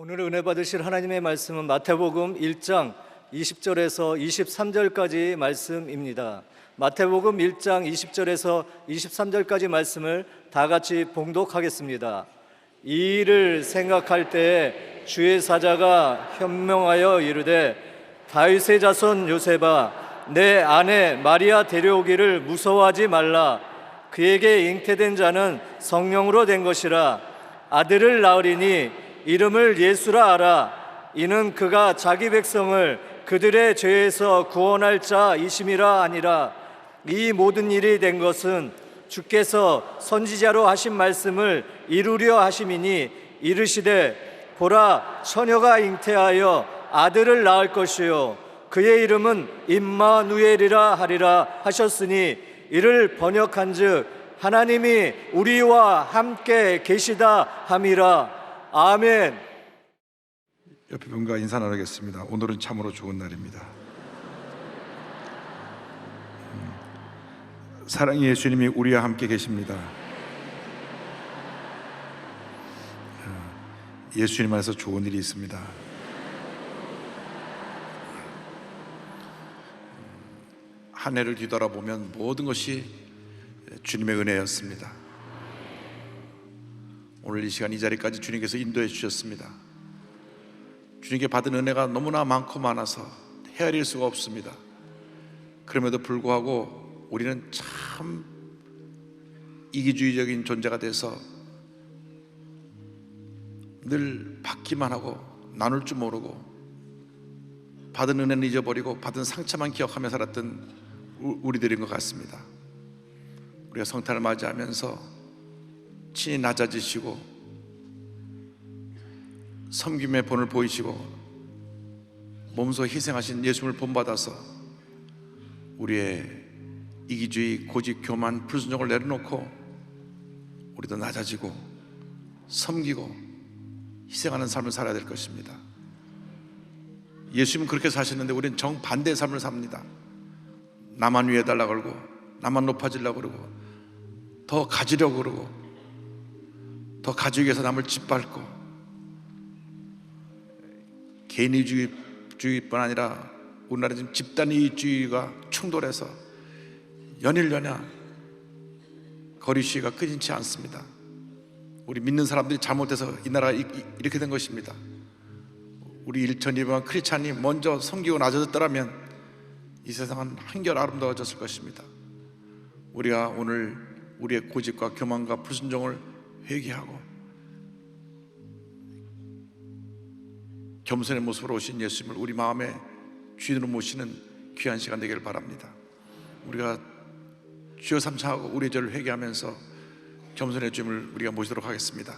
오늘 은혜 받으실 하나님의 말씀은 마태복음 1장 20절에서 23절까지 말씀입니다. 마태복음 1장 20절에서 23절까지 말씀을 다 같이 봉독하겠습니다. 이 일을 생각할 때에 주의 사자가 현명하여 이르되 다윗의 자손 요셉아 내 아내 마리아 데려오기를 무서워하지 말라. 그에게 잉태된 자는 성령으로 된 것이라. 아들을 낳으리니 이름을 예수라 하라. 이는 그가 자기 백성을 그들의 죄에서 구원할 자이심이라 하니라. 이 모든 일이 된 것은 주께서 선지자로 하신 말씀을 이루려 하심이니 이르시되 보라 처녀가 잉태하여 아들을 낳을 것이요 그의 이름은 임마누엘이라 하리라 하셨으니 이를 번역한즉 하나님이 우리와 함께 계시다 함이라. 아멘. 옆에 분과 인사 나누겠습니다. 오늘은 참으로 좋은 날입니다. 사랑의 예수님이 우리와 함께 계십니다. 예수님 안에서 좋은 일이 있습니다. 한 해를 뒤돌아보면 모든 것이 주님의 은혜였습니다. 오늘 이 시간 이 자리까지 주님께서 인도해 주셨습니다. 주님께 받은 은혜가 너무나 많고 많아서 헤아릴 수가 없습니다. 그럼에도 불구하고 우리는 참 이기주의적인 존재가 돼서 늘 받기만 하고 나눌 줄 모르고 받은 은혜는 잊어버리고 받은 상처만 기억하며 살았던 우리들인 것 같습니다. 우리가 성탄을 맞이하면서 친히 낮아지시고 섬김의 본을 보이시고 몸소 희생하신 예수님을 본받아서 우리의 이기주의, 고집, 교만, 불순종을 내려놓고 우리도 낮아지고 섬기고 희생하는 삶을 살아야 될 것입니다. 예수님은 그렇게 사셨는데 우리는 정반대의 삶을 삽니다. 나만 위해 달라고 그러고 나만 높아지려고 그러고 더 가지려고 그러고 더 가지기 위해서 남을 짓밟고 개인주의뿐 아니라 우리나라 지금 집단이익주의가 충돌해서 연일연야 거리 시위가 끊이지 않습니다. 우리 믿는 사람들이 잘못해서 이 나라가 이렇게 된 것입니다. 우리 1,200만 크리스찬이 먼저 섬기고 낮아졌더라면 이 세상은 한결 아름다워졌을 것입니다. 우리가 오늘 우리의 고집과 교만과 불순종을 회개하고 겸손의 모습으로 오신 예수님을 우리 마음의 주인으로 모시는 귀한 시간 되기를 바랍니다. 우리가 주여 삼창하고 우리의 죄를 회개하면서 겸손의 주님을 우리가 모시도록 하겠습니다.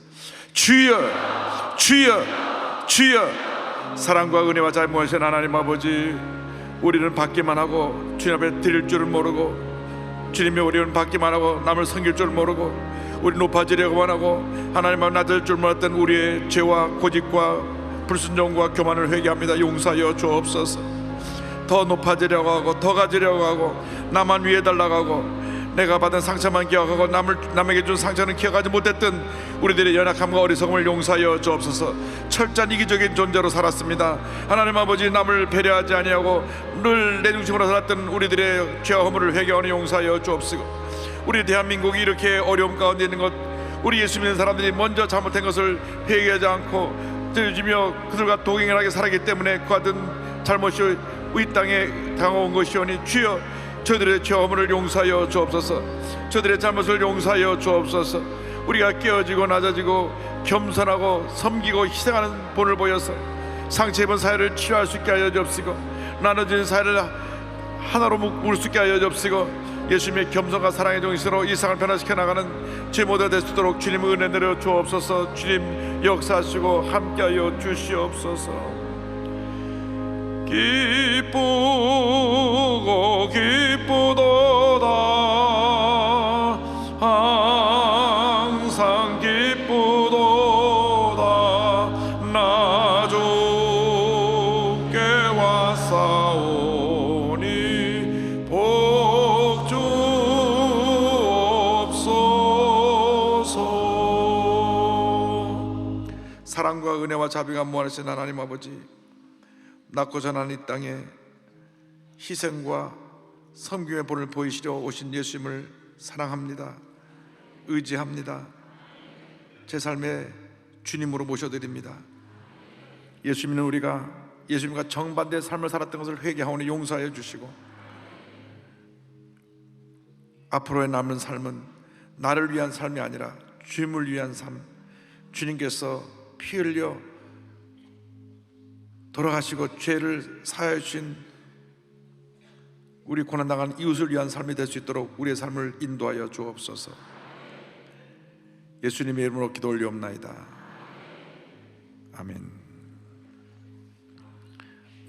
주여 주여 주여. 사랑과 은혜와 잘못하신 하나님 아버지, 우리는 받기만 하고 주님 앞에 드릴 줄을 모르고 주님의 우리는 받기만 하고 남을 섬길 줄 모르고 우리 높아지려고만 하고 하나님 앞에 낮을 줄 몰랐던 우리의 죄와 고집과 불순종과 교만을 회개합니다. 용서하여 주옵소서. 더 높아지려고 하고 더 가지려고 하고 나만 위해 달라고 하고 내가 받은 상처만 기억하고 남에게 준 상처는 기억하지 못했던 우리들의 연약함과 어리석음을 용서하여 주옵소서. 철저한 이기적인 존재로 살았습니다. 하나님 아버지, 남을 배려하지 아니하고 늘 내 중심으로 살았던 우리들의 죄와 허물을 회개하니 용서하여 주옵소서. 우리 대한민국이 이렇게 어려움 가운데 있는 것, 우리 예수 믿는 사람들이 먼저 잘못한 것을 회개하지 않고 들으며 그들과 동행하게 살았기 때문에 그같은 잘못이 이 땅에 당해온 것이오니 주여 저들의 죄와 허물을 용서하여 주옵소서. 저들의 잘못을 용서하여 주옵소서. 우리가 깨어지고 낮아지고 겸손하고 섬기고 희생하는 본을 보여서 상처 입은 사회를 치유할 수 있게 하여 주옵시고 나눠진 사회를 하나로 묶을 수 있게 하여 주옵시고 예수님의 겸손과 사랑의 정신으로 이 세상을 변화시켜 나가는 제 모두가 될 수 있도록 주님 은혜 내려 주옵소서. 주님 역사하시고 함께하여 주시옵소서. 기쁘고 기쁘도다 항상 기쁘도다 나 주께 왔사오니 복 주옵소서. 사랑과 은혜와 자비가 무한하신 하나님 아버지, 낮고 전한 이 땅에 희생과 섬김의 본을 보이시려 오신 예수님을 사랑합니다. 의지합니다. 제 삶의 주님으로 모셔드립니다. 예수님은 우리가 예수님과 정반대의 삶을 살았던 것을 회개하오니 용서하여 주시고, 앞으로의 남은 삶은 나를 위한 삶이 아니라 주님을 위한 삶, 주님께서 피 흘려 돌아가시고 죄를 사하여 주신 우리 고난당한 이웃을 위한 삶이 될 수 있도록 우리의 삶을 인도하여 주옵소서. 예수님의 이름으로 기도 올리옵나이다. 아멘.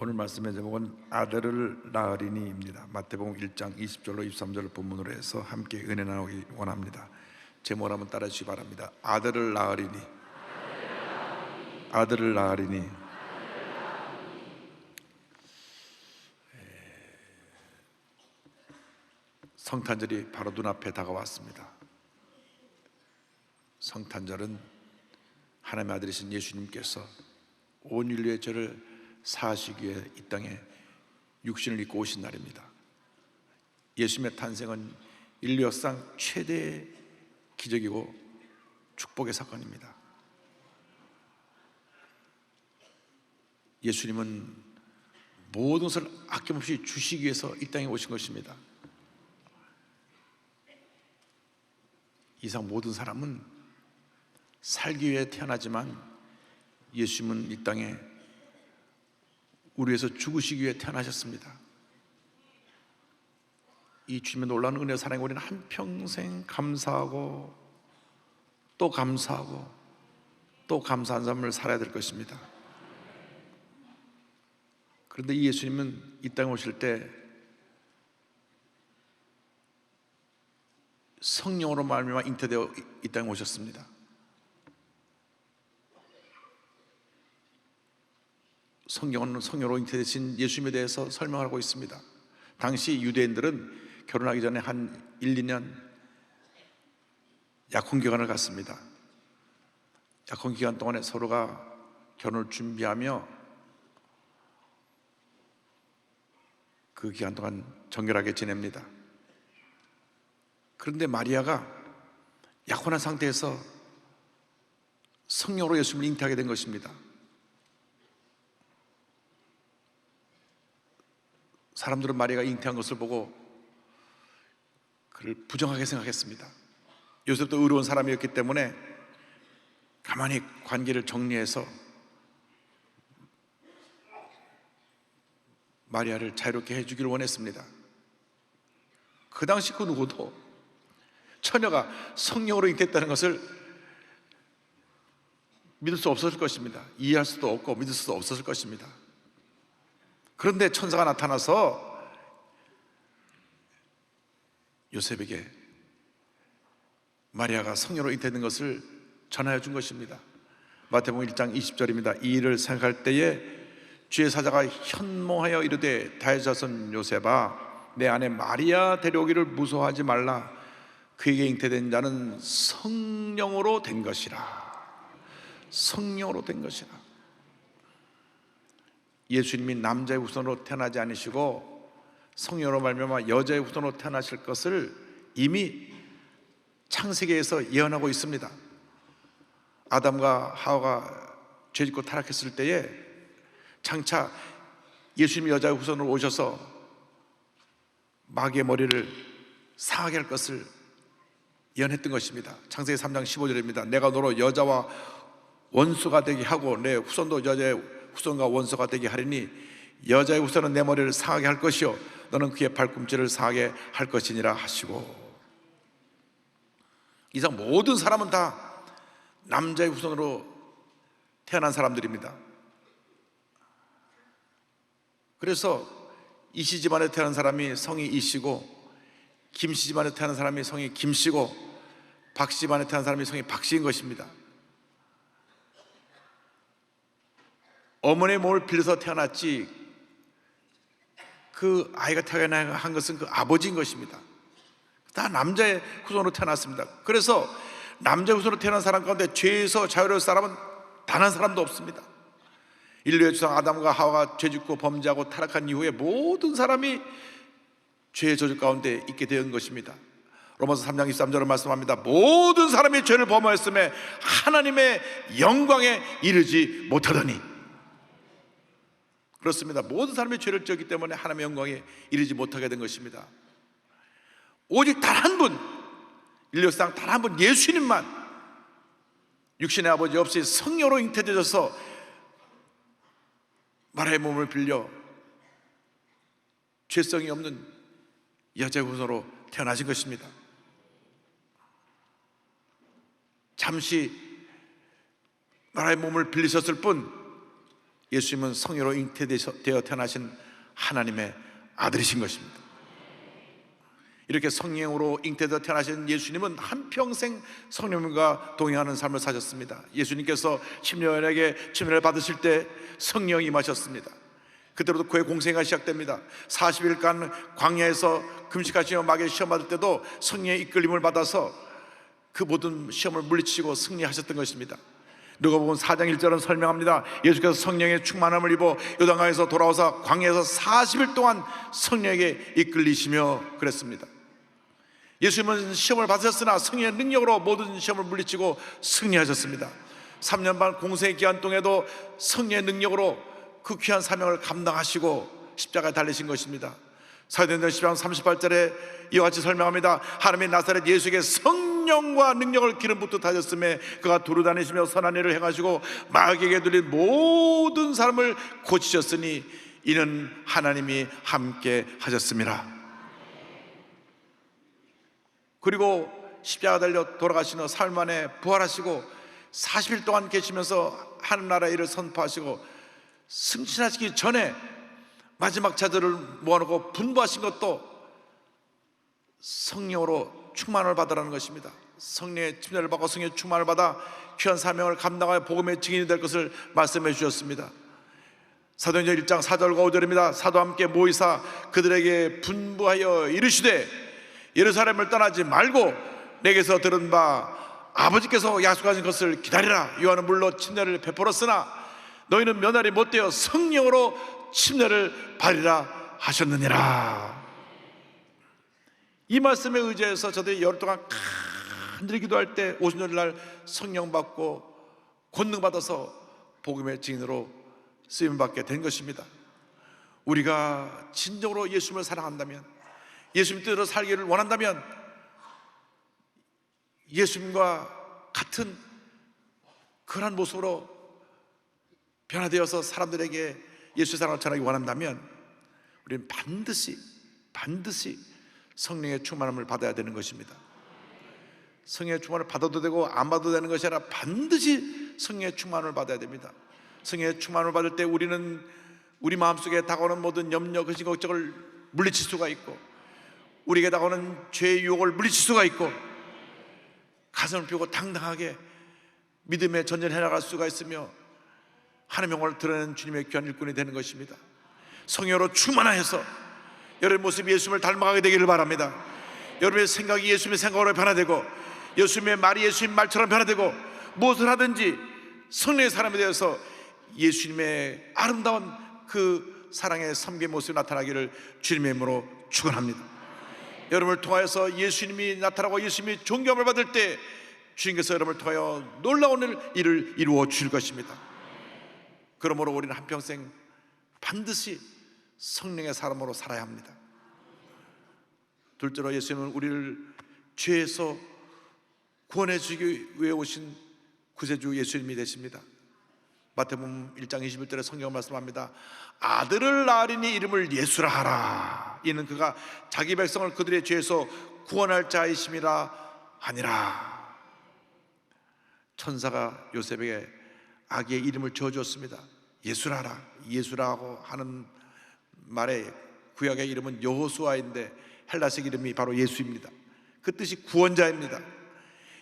오늘 말씀의 제목은 아들을 낳으리니입니다. 마태복음 1장 20절로 23절을 본문으로 해서 함께 은혜 나누기 원합니다. 제목을 한번 따라 주시기 바랍니다. 아들을 낳으리니, 아들을 낳으리니. 성탄절이 바로 눈앞에 다가왔습니다. 성탄절은 하나님의 아들이신 예수님께서 온 인류의 죄를 사하시기 위해 이 땅에 육신을 입고 오신 날입니다. 예수님의 탄생은 인류 역사상 최대의 기적이고 축복의 사건입니다. 예수님은 모든 것을 아낌없이 주시기 위해서 이 땅에 오신 것입니다. 이상 모든 사람은 살기 위해 태어나지만 예수님은 이 땅에 우리 위해서 죽으시기 위해 태어나셨습니다. 이 주님의 놀라운 은혜와 사랑에 우리는 한평생 감사하고 또 감사하고 또 감사한 삶을 살아야 될 것입니다. 그런데 이 예수님은 이 땅에 오실 때 성령으로 말미암아 잉태되어 이 땅에 오셨습니다. 성경은 성령으로 잉태되신 예수님에 대해서 설명하고 있습니다. 당시 유대인들은 결혼하기 전에 한 1, 2년 약혼기간을 갖습니다. 약혼기간 동안에 서로가 결혼을 준비하며 그 기간 동안 정결하게 지냅니다. 그런데 마리아가 약혼한 상태에서 성령으로 예수님을 잉태하게 된 것입니다. 사람들은 마리아가 잉태한 것을 보고 그를 부정하게 생각했습니다. 요셉도 의로운 사람이었기 때문에 가만히 관계를 정리해서 마리아를 자유롭게 해주기를 원했습니다. 그 당시 그 누구도 처녀가 성령으로 잉태했다는 것을 믿을 수 없었을 것입니다. 이해할 수도 없고 믿을 수도 없었을 것입니다. 그런데 천사가 나타나서 요셉에게 마리아가 성령으로 잉태된 것을 전하여 준 것입니다. 마태복음 1장 20절입니다. 이 일을 생각할 때에 주의 사자가 현몽하여 이르되 다윗 자손 요셉아, 내 아내 마리아 데려오기를 무서워하지 말라. 그에게 잉태된 자는 성령으로 된 것이라. 성령으로 된 것이라. 예수님이 남자의 후손으로 태어나지 않으시고 성령으로 말미암아 여자의 후손으로 태어나실 것을 이미 창세기에서 예언하고 있습니다. 아담과 하와가 죄짓고 타락했을 때에 장차 예수님이 여자의 후손으로 오셔서 마귀의 머리를 상하게 할 것을 예언했던 것입니다. 창세기 3장 15절입니다. 내가 너로 여자와 원수가 되게 하고 내 후손도 여자의 후손과 원수가 되게 하리니 여자의 후손은 내 머리를 상하게 할 것이요 너는 그의 발꿈치를 상하게 할 것이니라 하시고, 이상 모든 사람은 다 남자의 후손으로 태어난 사람들입니다. 그래서 이씨 집안에 태어난 사람이 성이 이씨고, 김씨 집안에 태어난 사람이 성이 김씨고, 박씨 집안에 태어난 사람이 성이 박씨인 것입니다. 어머니의 몸을 빌려서 태어났지 그 아이가 태어난 것은 그 아버지인 것입니다. 다 남자의 후손으로 태어났습니다. 그래서 남자의 후손으로 태어난 사람 가운데 죄에서 자유로운 사람은 단 한 사람도 없습니다. 인류의 조상 아담과 하와가 죄짓고 범죄하고 타락한 이후에 모든 사람이 죄의 저주 가운데 있게 된 것입니다. 로마서 3장 23절을 말씀합니다. 모든 사람이 죄를 범하였음에 하나님의 영광에 이르지 못하더니. 그렇습니다. 모든 사람이 죄를 지었기 때문에 하나님의 영광에 이르지 못하게 된 것입니다. 오직 단 한 분, 인류상 단 한 분, 예수님만 육신의 아버지 없이 성령으로 잉태되셔서 마라의 몸을 빌려 죄성이 없는 여자의 후손으로 태어나신 것입니다. 잠시 마라의 몸을 빌리셨을 뿐 예수님은 성령으로 잉태되어 태어나신 하나님의 아들이신 것입니다. 이렇게 성령으로 잉태되어 태어나신 예수님은 한평생 성령님과 동행하는 삶을 사셨습니다. 예수님께서 심령에게 침례를 받으실 때 성령이 임하셨습니다. 그때부터 그의 공생애가 시작됩니다. 40일간 광야에서 금식하시며 마귀의 시험 받을 때도 성령의 이끌림을 받아서 그 모든 시험을 물리치고 승리하셨던 것입니다. 누가복음 4장 1절은 설명합니다. 예수께서 성령의 충만함을 입어 요단강에서 돌아와서 광야에서 40일 동안 성령에게 이끌리시며 그랬습니다. 예수님은 시험을 받으셨으나 성령의 능력으로 모든 시험을 물리치고 승리하셨습니다. 3년 반 공생의 기간 동안에도 성령의 능력으로 그 귀한 사명을 감당하시고 십자가에 달리신 것입니다. 사도행전 10장 38절에 이와 같이 설명합니다. 하나님의 나사렛 예수에게 성령과 능력을 기름 붓듯 하셨음에 그가 두루다니시며 선한 일을 행하시고 마귀에게 들린 모든 사람을 고치셨으니 이는 하나님이 함께 하셨습니다. 그리고 십자가 달려 돌아가신 후 사흘 만에 부활하시고 40일 동안 계시면서 하늘나라의 일을 선포하시고 승천하시기 전에 마지막 자들을 모아놓고 분부하신 것도 성령으로 충만을 받으라는 것입니다. 성령의 침례를 받고 성령의 충만을 받아 귀한 사명을 감당하여 복음의 증인이 될 것을 말씀해 주셨습니다. 사도행전 1장 4절과 5절입니다. 사도와 함께 모이사 그들에게 분부하여 이르시되 예루살렘을 떠나지 말고 내게서 들은 바 아버지께서 약속하신 것을 기다리라. 요한은 물로 침례를 베풀었으나 너희는 면할이 못되어 성령으로 침례를 받으리라 하셨느니라. 이 말씀에 의지해서 저들이 열흘 동안 간절히 기도할 때 오순절날 성령 받고 권능 받아서 복음의 증인으로 쓰임 받게 된 것입니다. 우리가 진정으로 예수님을 사랑한다면, 예수님 뜻대로 살기를 원한다면 예수님과 같은 그러한 모습으로 변화되어서 사람들에게 예수의 사랑을 전하기 원한다면 우리는 반드시 성령의 충만함을 받아야 되는 것입니다. 성령의 충만을 받아도 되고 안 받아도 되는 것이 아니라 반드시 성령의 충만을 받아야 됩니다. 성령의 충만을 받을 때 우리는 우리 마음속에 다가오는 모든 염려, 근심, 걱정을 물리칠 수가 있고 우리에게 다가오는 죄의 유혹을 물리칠 수가 있고 가슴을 펴고 당당하게 믿음의 전쟁을 해나갈 수가 있으며 하나님의 영광을 드러내는 주님의 귀한 일꾼이 되는 것입니다. 성령으로 충만하여서 여러분의 모습이 예수님을 닮아가게 되기를 바랍니다. 여러분의 생각이 예수님의 생각으로 변화되고 예수님의 말이 예수님 말처럼 변화되고 무엇을 하든지 성령의 사람이 되어서 예수님의 아름다운 그 사랑의 섬김의 모습이 나타나기를 주님의 이름으로 축원합니다. 여러분을 통하여서 예수님이 나타나고 예수님이 존경을 받을 때 주님께서 여러분을 통하여 놀라운 일을 이루어 주실 것입니다. 그러므로 우리는 한평생 반드시 성령의 사람으로 살아야 합니다. 둘째로 예수님은 우리를 죄에서 구원해 주기 위해 오신 구세주 예수님이 되십니다. 마태복음 1장 21절에 성경 말씀합니다. 아들을 낳으리니 이름을 예수라 하라. 이는 그가 자기 백성을 그들의 죄에서 구원할 자이심이라 하니라. 천사가 요셉에게 아기의 이름을 지어주었습니다. 예수라 하라. 예수라고 하는 말의 구약의 이름은 여호수아인데 헬라식 이름이 바로 예수입니다. 그 뜻이 구원자입니다.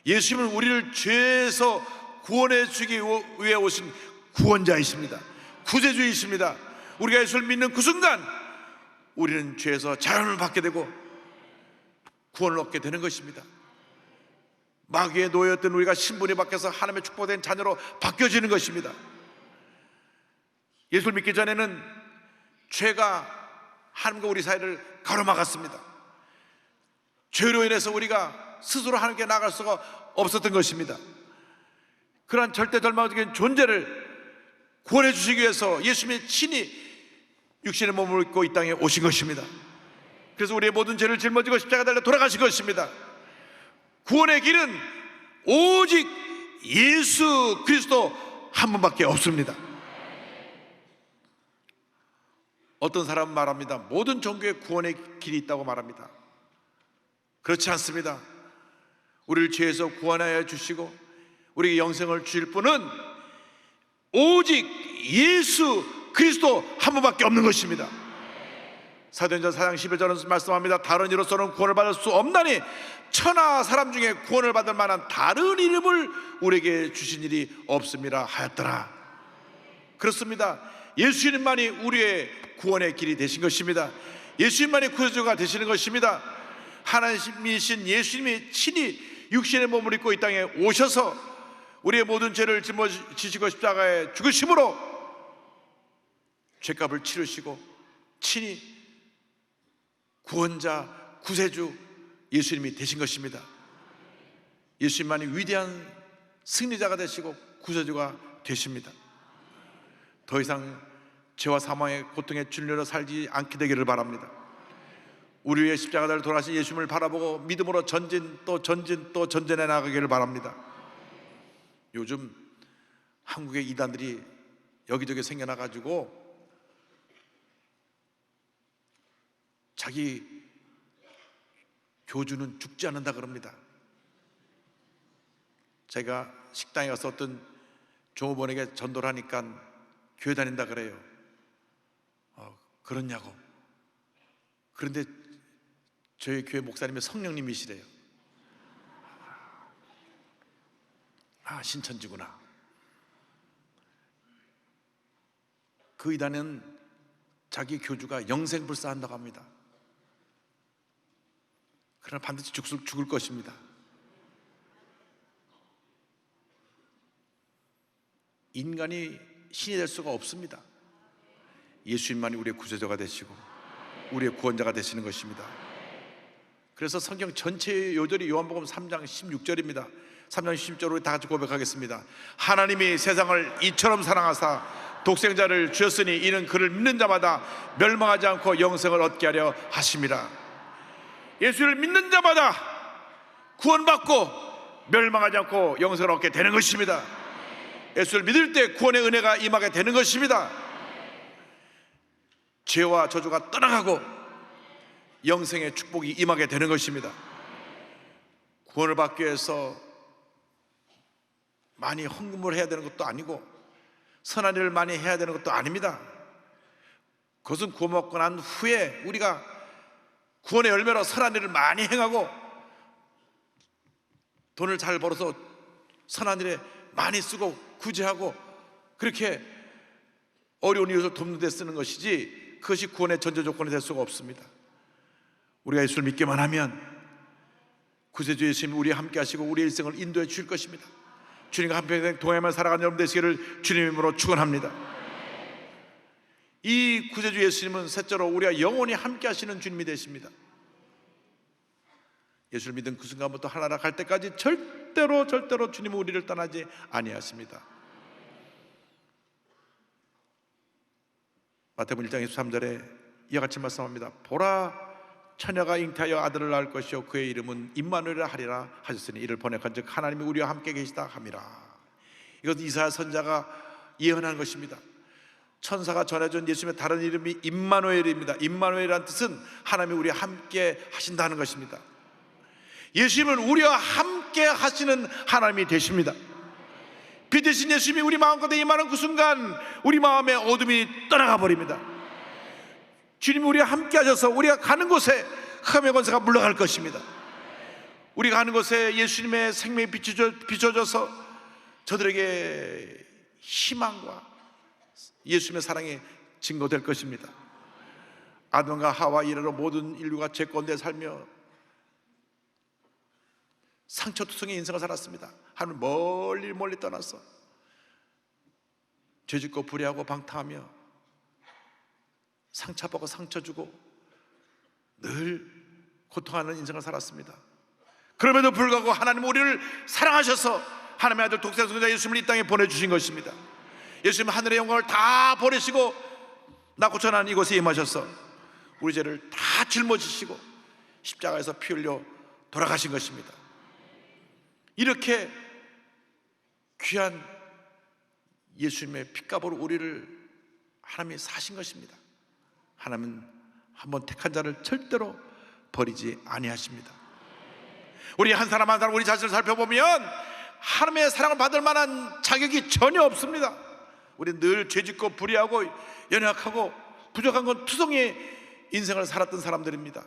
예수님은 우리를 죄에서 구원해 주기 위해 오신 구원자이십니다. 구세주이십니다. 우리가 예수를 믿는 그 순간 우리는 죄에서 자유를 받게 되고 구원을 얻게 되는 것입니다. 마귀의 노예였던 우리가 신분이 바뀌어서 하나님의 축복된 자녀로 바뀌어지는 것입니다. 예수를 믿기 전에는 죄가 하나님과 우리 사이를 가로막았습니다. 죄로 인해서 우리가 스스로 하나님께 나아갈 수가 없었던 것입니다. 그러한 절대절망적인 존재를 구원해 주시기 위해서 예수님이 친히 육신의 몸을 입고 이 땅에 오신 것입니다. 그래서 우리의 모든 죄를 짊어지고 십자가에 달려 돌아가신 것입니다. 구원의 길은 오직 예수 그리스도 한 분밖에 없습니다. 어떤 사람은 말합니다. 모든 종교에 구원의 길이 있다고 말합니다. 그렇지 않습니다. 우리를 죄에서 구원하여 주시고 우리에게 영생을 주실 분은 오직 예수 그리스도 한 분밖에 없는 것입니다. 사도행전 4장 11절은 말씀합니다. 다른 이로서는 구원을 받을 수 없나니 천하 사람 중에 구원을 받을 만한 다른 이름을 우리에게 주신 일이 없음이라 하였더라. 그렇습니다. 예수님만이 우리의 구원의 길이 되신 것입니다. 예수님만이 구주가 되시는 것입니다. 하나님이신 예수님이 친히 육신의 몸을 입고 이 땅에 오셔서 우리의 모든 죄를 짊어지시고 십자가에 죽으심으로 죄값을 치르시고 친히 구원자, 구세주 예수님이 되신 것입니다. 예수님만이 위대한 승리자가 되시고 구세주가 되십니다. 더 이상 죄와 사망의 고통에 줄려러 살지 않게 되기를 바랍니다. 우리 위해 십자가를 돌아가신 예수님을 바라보고 믿음으로 전진 또 전진해 나가기를 바랍니다. 요즘 한국의 이단들이 여기저기 생겨나가지고 자기 교주는 죽지 않는다 그럽니다. 제가 식당에 가서 어떤 종업원에게 전도를 하니까 교회 다닌다 그래요. 그렇냐고. 그런데 저희 교회 목사님이 성령님이시래요. 신천지구나. 그 이단은 자기 교주가 영생불사한다고 합니다. 그러나 반드시 죽을 것입니다. 인간이 신이 될 수가 없습니다. 예수님만이 우리의 구세주가 되시고 우리의 구원자가 되시는 것입니다. 그래서 성경 전체의 요절이 요한복음 3장 16절입니다. 3장 16절로 다 같이 고백하겠습니다. 하나님이 세상을 이처럼 사랑하사 독생자를 주셨으니 이는 그를 믿는 자마다 멸망하지 않고 영생을 얻게 하려 하심이라. 예수를 믿는 자마다 구원받고 멸망하지 않고 영생을 얻게 되는 것입니다. 예수를 믿을 때 구원의 은혜가 임하게 되는 것입니다. 죄와 저주가 떠나가고 영생의 축복이 임하게 되는 것입니다. 구원을 받기 위해서 많이 헌금을 해야 되는 것도 아니고 선한 일을 많이 해야 되는 것도 아닙니다. 그것은 구원 받고 난 후에 우리가 구원의 열매로 선한 일을 많이 행하고 돈을 잘 벌어서 선한 일에 많이 쓰고 구제하고 그렇게 어려운 이웃을 돕는 데 쓰는 것이지 그것이 구원의 전제 조건이 될 수가 없습니다. 우리가 예수를 믿기만 하면 구세주 예수님이 우리와 함께 하시고 우리의 일생을 인도해 주실 것입니다. 주님과 한평생 동행하며 살아가는 여러분 되시기를 주님의 이름으로 축원합니다. 이 구세주 예수님은 셋째로 우리와 영원히 함께 하시는 주님이 되십니다. 예수를 믿은 그 순간부터 하나라 갈 때까지 절대로 주님은 우리를 떠나지 아니하십니다. 마태복음 1장 23절에 이와 같이 말씀합니다. 보라 처녀가 잉태하여 아들을 낳을 것이요 그의 이름은 임마누엘이라 하리라 하셨으니 이를 번역한즉 하나님이 우리와 함께 계시다 함이라. 이것은 이사야 선지자가 예언한 것입니다. 천사가 전해준 예수님의 다른 이름이 임마누엘입니다. 임마누엘이라는 뜻은 하나님이 우리와 함께 하신다는 것입니다. 예수님은 우리와 함께 하시는 하나님이 되십니다. 빛 되신 예수님이 우리 마음 가운데 임하는 그 순간 우리 마음의 어둠이 떠나가 버립니다. 주님이 우리와 함께 하셔서 우리가 가는 곳에 흑암의 권세가 물러갈 것입니다. 우리가 가는 곳에 예수님의 생명이 비춰져서 저들에게 희망과 예수님의 사랑이 증거될 것입니다. 아담과 하와 이래로 모든 인류가 죄 가운데 살며 상처투성의 인생을 살았습니다. 하나님 멀리 멀리 떠나서 죄짓고 불의하고 방탕하며 상처받고 상처 주고 늘 고통하는 인생을 살았습니다. 그럼에도 불구하고 하나님은 우리를 사랑하셔서 하나님의 아들 독생자 성자 예수님을 이 땅에 보내주신 것입니다. 예수님은 하늘의 영광을 다 버리시고 낙고천한 이곳에 임하셔서 우리 죄를 다 짊어지시고 십자가에서 피 흘려 돌아가신 것입니다. 이렇게 귀한 예수님의 피값으로 우리를 하나님이 사신 것입니다. 하나님은 한번 택한 자를 절대로 버리지 아니하십니다. 우리 한 사람 한 사람 우리 자신을 살펴보면 하나님의 사랑을 받을 만한 자격이 전혀 없습니다. 우리 늘 죄짓고 불의하고 연약하고 부족한 건 투성이의 인생을 살았던 사람들입니다.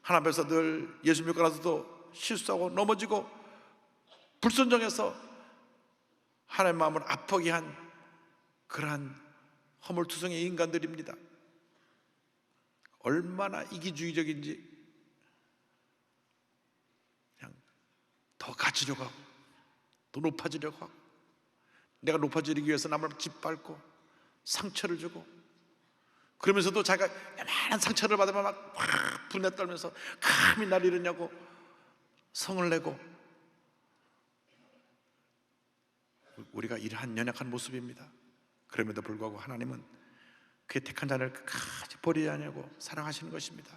하나님 앞에서 늘 예수 믿고 나서도 실수하고 넘어지고 불순종해서 하나님의 마음을 아프게 한 그러한 허물투성이의 인간들입니다. 얼마나 이기주의적인지 그냥 더 가지려고 하고 더 높아지려고 하고 내가 높아지기 위해서 남을 짓밟고 상처를 주고 그러면서도 자기가 요만한 상처를 받으면 막 분내 떨면서 감히 날 이러냐고 성을 내고 우리가 이러한 연약한 모습입니다. 그럼에도 불구하고 하나님은 그의 택한 자를 끝까지 버리지 않냐고 사랑하시는 것입니다.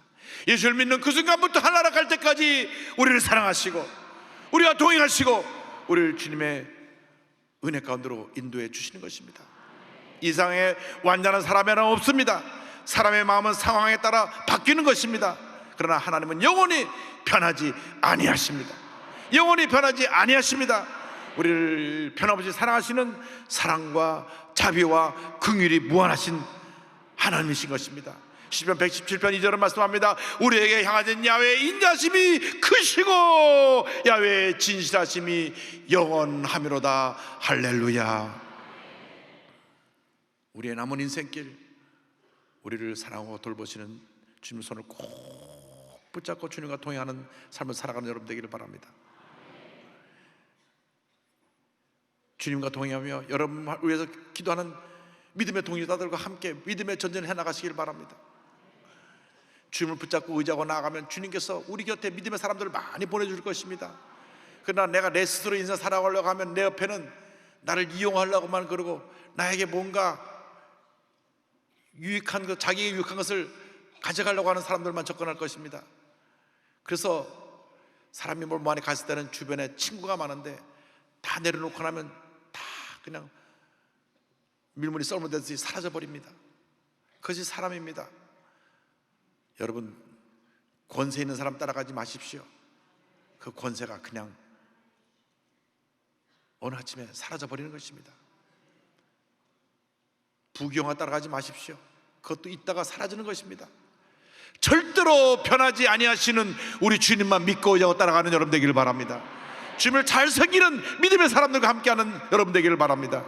예수를 믿는 그 순간부터 하나라 갈 때까지 우리를 사랑하시고 우리와 동행하시고 우리를 주님의 은혜 가운데로 인도해 주시는 것입니다. 이 세상에 완전한 사람이 하나 없습니다. 사람의 마음은 상황에 따라 바뀌는 것입니다. 그러나 하나님은 영원히 변하지 아니하십니다. 영원히 변하지 아니하십니다. 우리를 변함없이 사랑하시는 사랑과 자비와 긍휼이 무한하신 하나님이신 것입니다. 시편 117편 2절은 말씀합니다. 우리에게 향하신 야훼의 인자심이 크시고 야훼의 진실하심이 영원하미로다. 할렐루야. 우리의 남은 인생길 우리를 사랑하고 돌보시는 주님의 손을 꼭 붙잡고 주님과 동행하는 삶을 살아가는 여러분 되기를 바랍니다. 주님과 동행하며 여러분을 위해서 기도하는 믿음의 동료자들과 함께 믿음의 전쟁을 해나가시길 바랍니다. 주님을 붙잡고 의지하고 나아가면 주님께서 우리 곁에 믿음의 사람들을 많이 보내줄 것입니다. 그러나 내가 내 스스로 인생 살아가려고 하면 내 옆에는 나를 이용하려고만 그러고 나에게 뭔가 유익한 것, 자기에게 유익한 것을 가져가려고 하는 사람들만 접근할 것입니다. 그래서 사람이 뭘 많이 갔을 때는 주변에 친구가 많은데 다 내려놓고 나면 다 그냥 밀물이 썰물 되듯이 사라져버립니다. 그것이 사람입니다. 여러분 권세 있는 사람 따라가지 마십시오. 그 권세가 그냥 어느 아침에 사라져버리는 것입니다. 부귀영화 따라가지 마십시오. 그것도 있다가 사라지는 것입니다. 절대로 변하지 아니하시는 우리 주님만 믿고 의지하고 따라가는 여러분 되기를 바랍니다. 주님을 잘 섬기는 믿음의 사람들과 함께하는 여러분 되기를 바랍니다.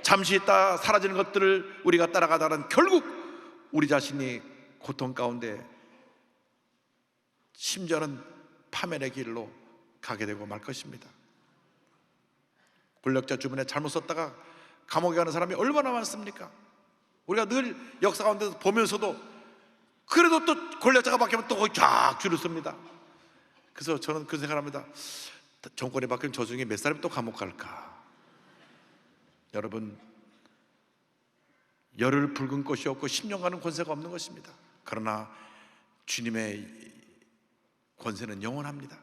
잠시 있다 사라지는 것들을 우리가 따라가다는 결국 우리 자신이 고통 가운데 심지어는 파멸의 길로 가게 되고 말 것입니다. 권력자 주변에 잘못 썼다가 감옥에 가는 사람이 얼마나 많습니까? 우리가 늘 역사 가운데서 보면서도 그래도 또 권력자가 바뀌면 또 거기 쫙 줄을 섭니다. 그래서 저는 그 생각합니다. 정권이 바뀌면 저 중에 몇 사람이 또 감옥 갈까? 여러분 열흘 붉은 꽃이 없고 10년간은 권세가 없는 것입니다. 그러나 주님의 권세는 영원합니다.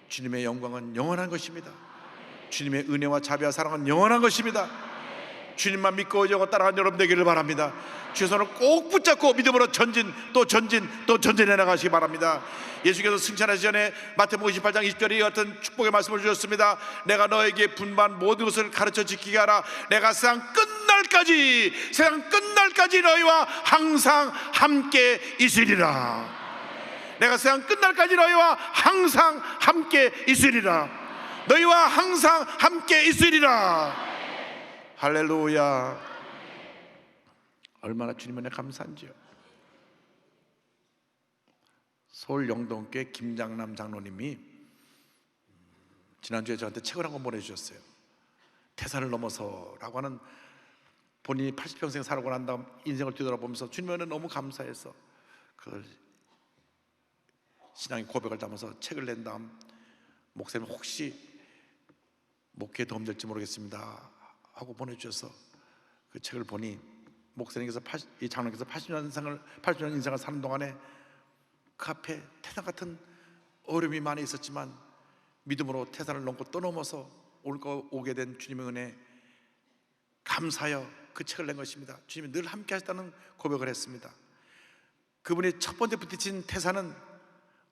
주님의 영광은 영원한 것입니다. 주님의 은혜와 자비와 사랑은 영원한 것입니다. 주님만 믿고 의지하고 따라가는 여러분 되기를 바랍니다. 주의 손을 꼭 붙잡고 믿음으로 전진 또 전진 또 전진해 나가시기 바랍니다. 예수께서 승천하시기 전에 마태복음 28장 20절에 이 같은 축복의 말씀을 주셨습니다. 내가 너에게 분반 모든 것을 가르쳐 지키게 하라. 내가 세상 끝날까지 너희와 항상 함께 있으리라. 내가 세상 끝날까지 너희와 항상 함께 있으리라. 너희와 항상 함께 있으리라. 할렐루야. 얼마나 주님 은혜 감사한지요. 서울 영동교회 김장남 장로님이 지난주에 저한테 책을 한 권 보내주셨어요. 태산을 넘어서라고 하는, 본인이 80평생 살고 난 다음 인생을 뒤돌아보면서 주님의 은혜 너무 감사해서 그걸 신앙의 고백을 담아서 책을 낸 다음, 목사님 혹시 목회에 도움될지 모르겠습니다 하고 보내주셔서 그 책을 보니, 목사님께서 이 장로님께서 80년 인생을 사는 동안에 그 앞에 태산 같은 어려움이 많이 있었지만 믿음으로 태산을 넘고 또 넘어서 오게 된 주님의 은혜 감사하여 그 책을 낸 것입니다. 주님이 늘 함께 하셨다는 고백을 했습니다. 그분이 첫 번째 부딪힌 태산은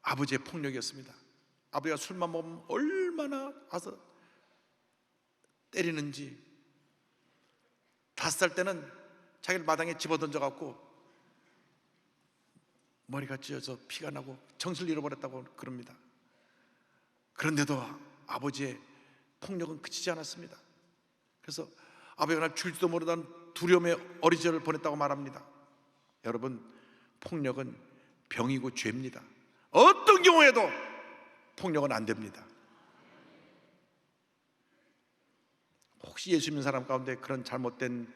아버지의 폭력이었습니다. 아버지가 술만 먹으면 얼마나 와서 때리는지, 5살 때는 자기를 마당에 집어던져갖고 머리가 찢어져 피가 나고 정신을 잃어버렸다고 그럽니다. 그런데도 아버지의 폭력은 그치지 않았습니다. 그래서 아버지가 날 줄지도 모르던 두려움의 어리절을 보냈다고 말합니다. 여러분, 폭력은 병이고 죄입니다. 어떤 경우에도 폭력은 안 됩니다. 혹시 예수 믿는 사람 가운데 그런 잘못된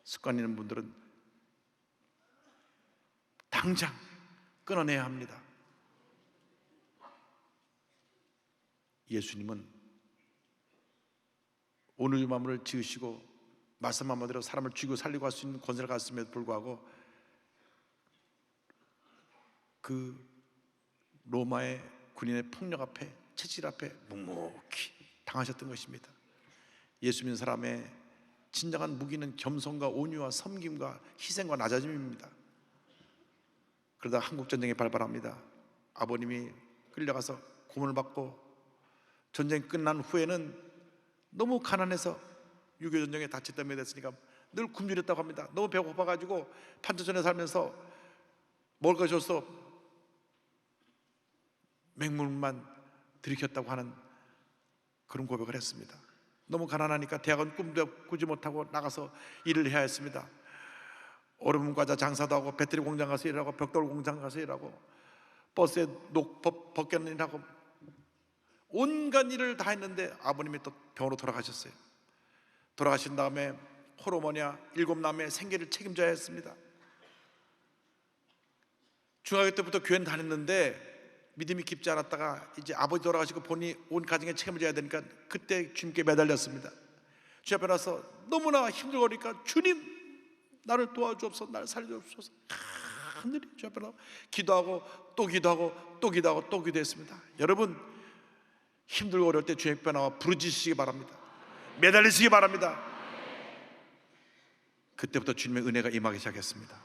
습관이 있는 분들은 당장 끊어내야 합니다. 예수님은 오늘 만물을 지으시고 말씀 한마디로 사람을 죽이고 살리고 할 수 있는 권세를 가졌음에도 불구하고 그 로마의 군인의 폭력 앞에, 채찍 앞에 묵묵히 당하셨던 것입니다. 예수 믿는 사람의 진정한 무기는 겸손과 온유와 섬김과 희생과 낮아짐입니다. 그러다 한국전쟁이 발발합니다. 아버님이 끌려가서 고문을 받고 전쟁이 끝난 후에는 너무 가난해서 6.25 전쟁에 다쳤던 데 됐으니까 늘 굶주렸다고 합니다. 너무 배고파가지고 판초촌에 살면서 먹을 것이 없어 맹물만 들이켰다고 하는 그런 고백을 했습니다. 너무 가난하니까 대학은 꿈도 꾸지 못하고 나가서 일을 해야 했습니다. 얼음 과자 장사도 하고, 배터리 공장 가서 일하고, 벽돌 공장 가서 일하고, 버스에 벗겨는 일하고, 온갖 일을 다 했는데 아버님이 또 병으로 돌아가셨어요. 돌아가신 다음에 호르몬이야 7남매의 생계를 책임져야 했습니다. 중학교 때부터 교회는 다녔는데 믿음이 깊지 않았다가 이제 아버지 돌아가시고 보니 온 가정에 책임을 져야 되니까 그때 주님께 매달렸습니다. 주 앞에 나서 너무나 힘들어하니까 주님 나를 도와주옵소서, 나를 살려주옵소서. 하늘이 주 앞에 나서 기도하고 또 기도하고 또 기도하고 또 기도했습니다. 여러분, 힘들고 어려울 때 주님 앞에 나와 부르짖으시기 바랍니다. 매달리시기 바랍니다. 그때부터 주님의 은혜가 임하기 시작했습니다.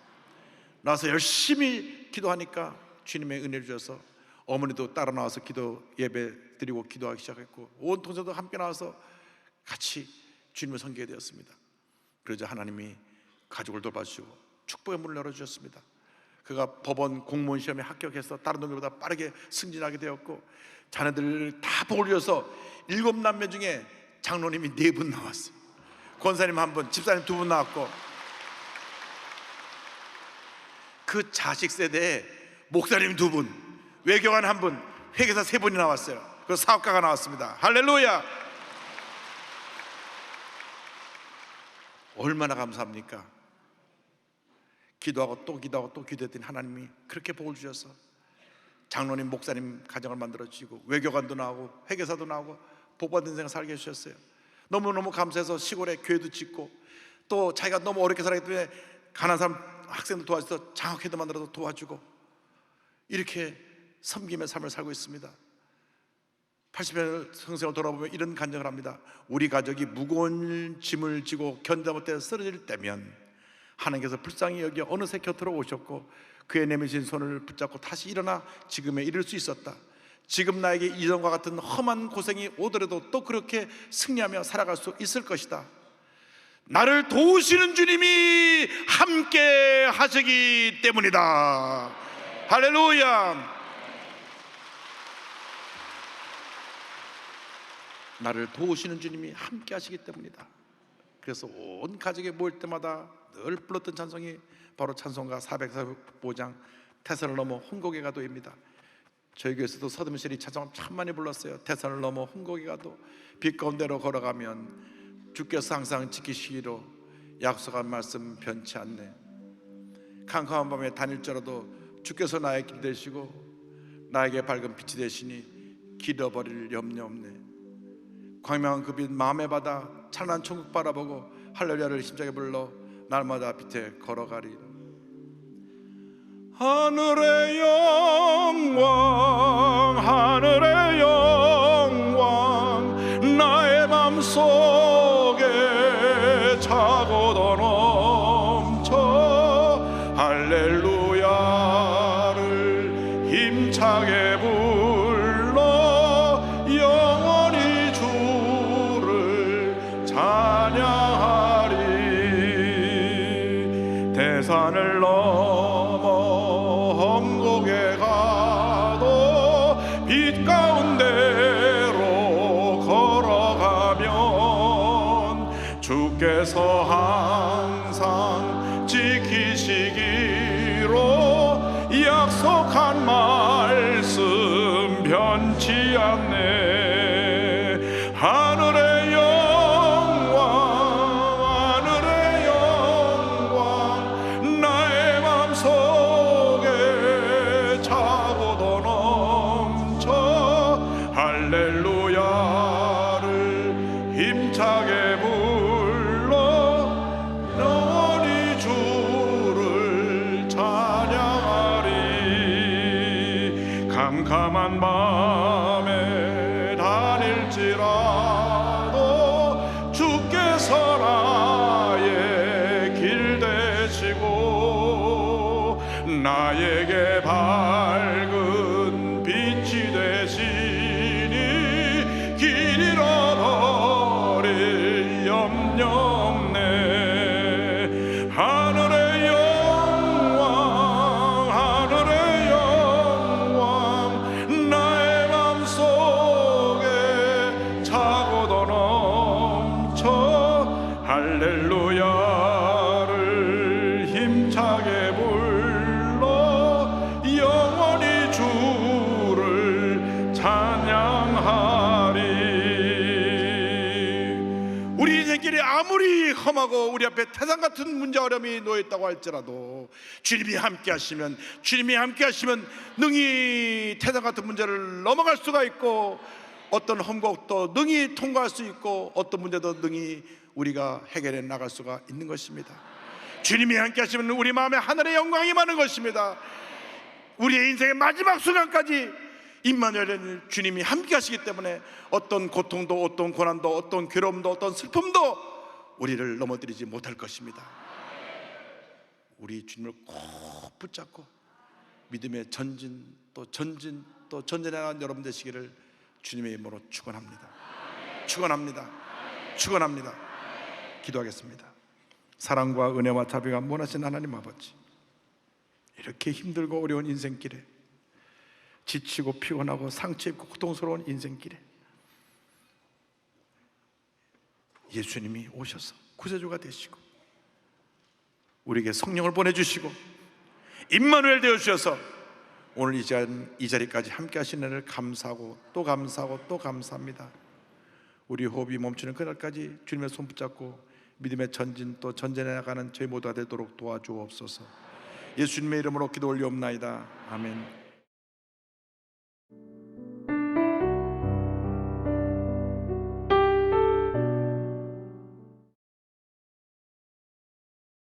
나와서 열심히 기도하니까 주님의 은혜를 주셔서 어머니도 따라 나와서 기도 예배 드리고 기도하기 시작했고, 온 통사도 함께 나와서 같이 주님을 섬기게 되었습니다. 그러자 하나님이 가족을 돌봐주시고 축복의 문을 열어주셨습니다. 그가 법원 공무원 시험에 합격해서 다른 동료보다 빠르게 승진하게 되었고, 자녀들 다 복을 주셔서 7남매 중에 장로님이 4분 나왔어요. 권사님 1분, 집사님 2분 나왔고, 그 자식 세대에 목사님 2분, 외교관 1분, 회계사 3분이 나왔어요. 그 사업가가 나왔습니다. 할렐루야! 얼마나 감사합니까? 기도하고 또 기도하고 또 기도했더니 하나님이 그렇게 복을 주셔서 장로님, 목사님 가정을 만들어 주시고, 외교관도 나오고 회계사도 나오고 복받은 인생을 살게 해주셨어요. 너무너무 감사해서 시골에 교회도 짓고, 또 자기가 너무 어렵게 살았기 때문에 가난한 사람 학생도 도와줘서 장학회도 만들어서 도와주고, 이렇게 섬김의 삶을 살고 있습니다. 80년 성생을 돌아보면 이런 간증을 합니다. 우리 가족이 무거운 짐을 지고 견디다 못해 쓰러질 때면 하나님께서 불쌍히 여겨 어느새 곁으로 오셨고, 그의 내미신 손을 붙잡고 다시 일어나 지금에 이를 수 있었다. 지금 나에게 이전과 같은 험한 고생이 오더라도 또 그렇게 승리하며 살아갈 수 있을 것이다. 나를 도우시는 주님이 함께 하시기 때문이다. 할렐루야. 나를 도우시는 주님이 함께 하시기 때문이다. 그래서 온 가족이 모일 때마다 늘 불렀던 찬송이 바로 찬송가 445장 태산을 넘어 홍곡의 가도입니다. 저희 교회에서도 서든셀이 찬송 참 많이 불렀어요. 태산을 넘어 험곡에 가도 빛 가운데로 걸어가면 주께서 항상 지키시기로 약속한 말씀 변치 않네. 캄캄한 밤에 다닐지라도 주께서 나의 길 되시고 나에게 밝은 빛이 되시니 길어버릴 염려 없네. 광명한 그 빛 마음의 바다 찬란한 천국 바라보고 할렐루야를 힘차게 불러 날마다 빛에 걸어가리. 하늘의 영광 하늘의 영광 나의 맘속에 차고도 넘쳐 할렐루야를 힘차게 불러 영원히 주를 찬양하리. 대산을 험곡에 가도 빛 가운데로 걸어가면 주께서 항상 지키시기로 약속한 말씀 변치 않네. 하늘의 영광 하늘의 영광 나의 맘속에 차고도 넘쳐 할렐루야를 힘차게 불러 영원히 주를 찬양하리. 캄캄한 밤에 다닐지라도 주께서 나의 길 되시고 나에게 밝은 빛이 되시니 길 잃어버릴 염려 없네. 하늘의 영광 하늘의 영광 나의 맘속에 차고도 넘쳐 할렐루야를 힘차게 불러 영원히 주를 찬양하리. 우리 인생길이 아무리 험하고 우리 앞에 태산 같은 문제 어려움이 놓여있다고 할지라도 주님이 함께 하시면 능히 태산 같은 문제를 넘어갈 수가 있고 어떤 험곡도 능히 통과할 수 있고 어떤 문제도 능히 우리가 해결해 나갈 수가 있는 것입니다. 주님이 함께 하시면 우리 마음에 하늘의 영광이 많은 것입니다. 우리의 인생의 마지막 순간까지 임마누엘 주님이 함께 하시기 때문에 어떤 고통도 어떤 고난도 어떤 괴로움도 어떤 슬픔도 우리를 넘어뜨리지 못할 것입니다. 우리 주님을 꼭 붙잡고 믿음의 전진 또 전진하는 여러분 되시기를 주님의 이름으로 축원합니다. 기도하겠습니다. 사랑과 은혜와 자비가 무한하신 하나님 아버지, 이렇게 힘들고 어려운 인생길에 지치고 피곤하고 상처 입고 고통스러운 인생길에 예수님이 오셔서 구세주가 되시고 우리에게 성령을 보내주시고 임마누엘 되어주셔서 오늘 이 자리까지 함께 하신 은혜를 감사하고 또 감사합니다. 우리 호흡이 멈추는 그날까지 주님의 손 붙잡고 믿음의 전진 또 전진해 나가는 저희 모두가 되도록 도와주옵소서. 예수님의 이름으로 기도 올리옵나이다. 아멘.